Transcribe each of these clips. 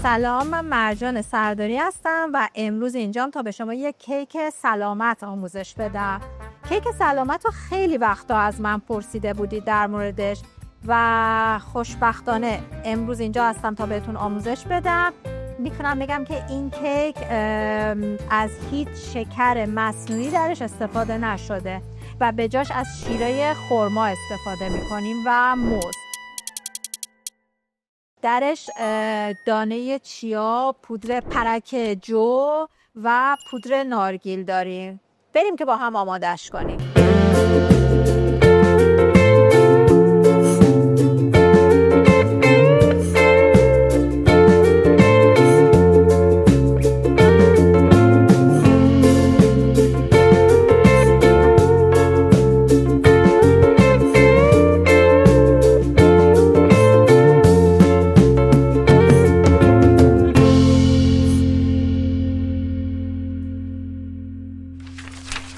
سلام، من مرجان سرداری هستم و امروز اینجام تا به شما یک کیک سلامت آموزش بدم. کیک سلامت رو خیلی وقتا از من پرسیده بودید در موردش و خوشبختانه امروز اینجا هستم تا بهتون آموزش بدم. میتونم بگم که این کیک از هیچ شکر مصنوعی درش استفاده نشده و به جاش از شیره خرما استفاده میکنیم و موز. درش دانه چیا، پودر پرک جو و پودر نارگیل داریم. بریم که با هم آمادش کنیم.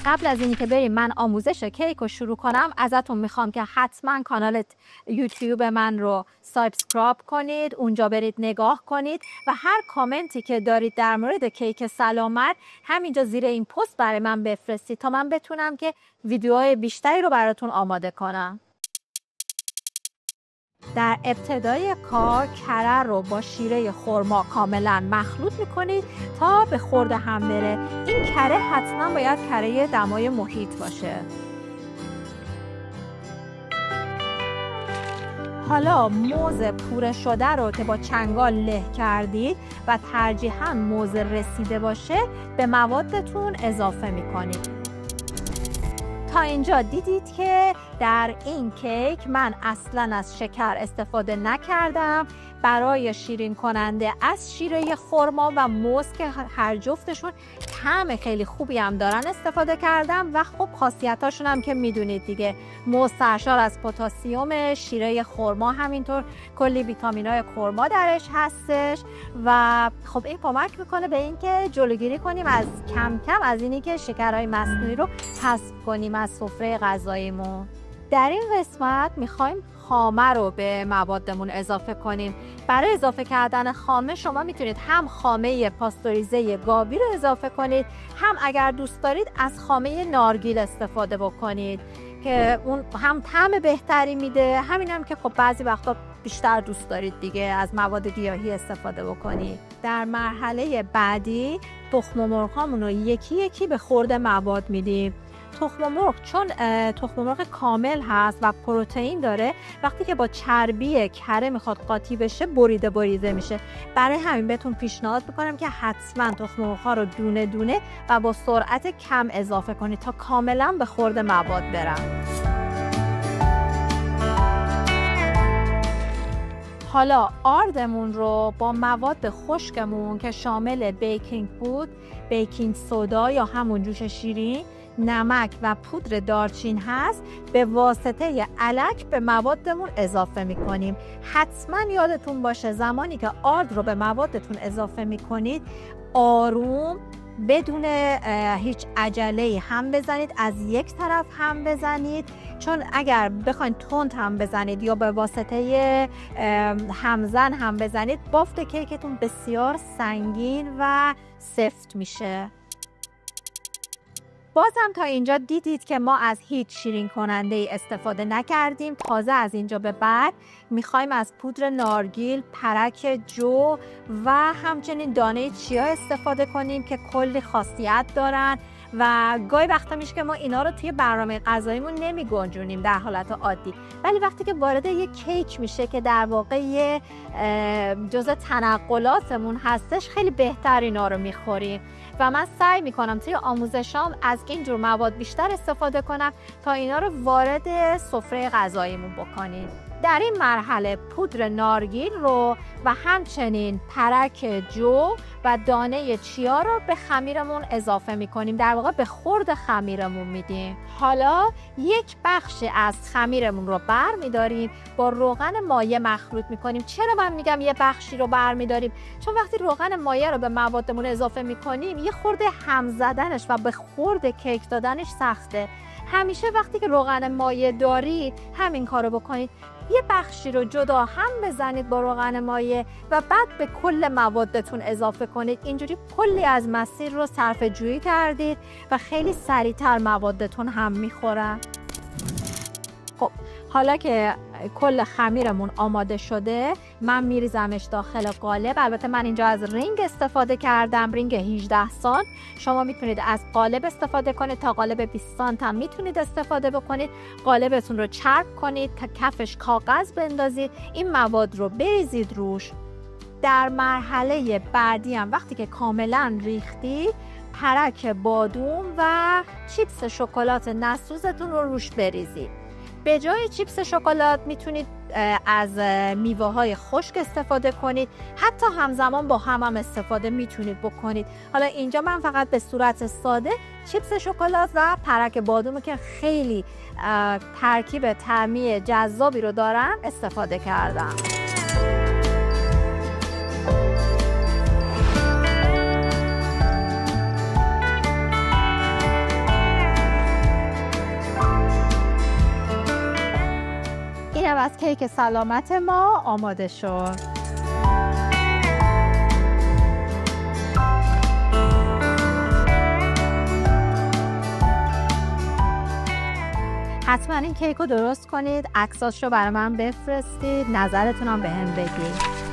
قبل از اینی که بریم من آموزش کیک رو شروع کنم ازتون میخوام که حتما کانال یوتیوب من رو سابسکرایب کنید، اونجا برید نگاه کنید و هر کامنتی که دارید در مورد کیک سلامت همینجا زیر این پست برای من بفرستید تا من بتونم که ویدیوهای بیشتری رو براتون آماده کنم. در ابتدای کار کره رو با شیره خرما کاملا مخلوط میکنید تا به خورد هم بره. این کره حتما باید کره دمای محیط باشه. حالا موز پوره شده رو که با چنگال له کردید و ترجیحاً موز رسیده باشه به موادتون اضافه میکنید. تا اینجا دیدید که در این کیک من اصلا از شکر استفاده نکردم. برای شیرین کننده از شیره خرما و موز که هر جفتشون طعم خیلی خوبی هم دارن استفاده کردم و خب خاصیتاشون هم که میدونید دیگه. موز سرشار از پتاسیم، شیره خرما همینطور کلی ویتامینای خرما درش هستش و خب این کمک میکنه به اینکه جلوگیری کنیم از کم کم از اینی که شکرهای مصنوعی رو حذف کنیم از سفره غذاییمون. در این قسمت میخوایم خامه رو به موادمون اضافه کنیم. برای اضافه کردن خامه شما میتونید هم خامه پاستوریزه گاوی رو اضافه کنید، هم اگر دوست دارید از خامه نارگیل استفاده بکنید که اون هم طعم بهتری میده، همین هم که خب بعضی وقتا بیشتر دوست دارید دیگه از مواد گیاهی استفاده بکنید. در مرحله بعدی تخم مرغامون رو یکی یکی به خورد مواد میدیم. تخم مرغ چون تخم مرغ کامل هست و پروتئین داره، وقتی که با چربی کره میخواد قاطی بشه بریده میشه. برای همین بهتون پیشنهاد میکنم که حتما تخم مرغ ها رو دونه دونه و با سرعت کم اضافه کنید تا کاملا به خورد مواد برن. حالا آردمون رو با مواد خشکمون که شامل بیکینگ بود، بیکینگ سودا یا همون جوش شیرین، نمک و پودر دارچین هست به واسطه الک به موادمون اضافه میکنیم. حتما یادتون باشه زمانی که آرد رو به موادتون اضافه میکنید آروم بدون هیچ عجله هم بزنید، از یک طرف هم بزنید، چون اگر بخواید تند هم بزنید یا به واسطه همزن هم بزنید بافت کیکتون بسیار سنگین و سفت میشه. باز هم تا اینجا دیدید که ما از هیچ شیرین کننده ای استفاده نکردیم. تازه از اینجا به بعد میخوایم از پودر نارگیل، پرک جو و همچنین دانه چیا استفاده کنیم که کلی خاصیت دارن و گاهی وقتا میشه که ما اینا رو توی برنامه غذاییمون نمی گنجونیم در حالت عادی، ولی وقتی که وارد یک کیک میشه که در واقع جزء تنقلاتمون هستش خیلی بهتر اینا رو میخوریم و من سعی میکنم توی آموزشام از اینجور مواد بیشتر استفاده کنم تا اینا رو وارد سفره غذاییمون بکنیم. در این مرحله پودر نارگیل رو و همچنین پرک جو و دانه چیا رو به خمیرمون اضافه میکنیم، در واقع به خورد خمیرمون میدیم. حالا یک بخش از خمیرمون رو بر میداریم با روغن مایع مخلوط میکنیم. چرا من میگم یه بخشی رو بر میداریم؟ چون وقتی روغن مایع رو به موادمون اضافه میکنیم یه خورده هم زدنش و به خورد کیک دادنش سخته. همیشه وقتی که روغن مایع دارید همین کارو بکنید. یه بخشی رو جدا هم بزنید با روغن مایع و بعد به کل موادتون اضافه کنید. اینجوری کلی از مسیر رو صرفه جویی کردید و خیلی سریعتر موادتون هم میخورن. خب حالا که کل خمیرمون آماده شده، من میریزمش داخل قالب. البته من اینجا از رینگ استفاده کردم، رینگ 18 سانت. شما میتونید از قالب استفاده کنید، تا قالب 20 سانت هم میتونید استفاده بکنید. قالبتون رو چرب کنید تا کفش کاغذ بندازید، این مواد رو بریزید روش. در مرحله بعدی هم وقتی که کاملا ریختی، پرک بادوم و چیپس شکلات نسوزتون رو روش بریزید. به جای چیپس شکلات میتونید از میوه های خشک استفاده کنید، حتی همزمان با هم استفاده میتونید بکنید. حالا اینجا من فقط به صورت ساده چیپس شکلات و پرک بادوم که خیلی ترکیب طعمی جذابی رو دارن استفاده کردم. اینم از کیک سلامت ما آماده شد. حتما این کیک رو درست کنید، عکساش رو برای من بفرستید، نظرتون هم بهم بگید.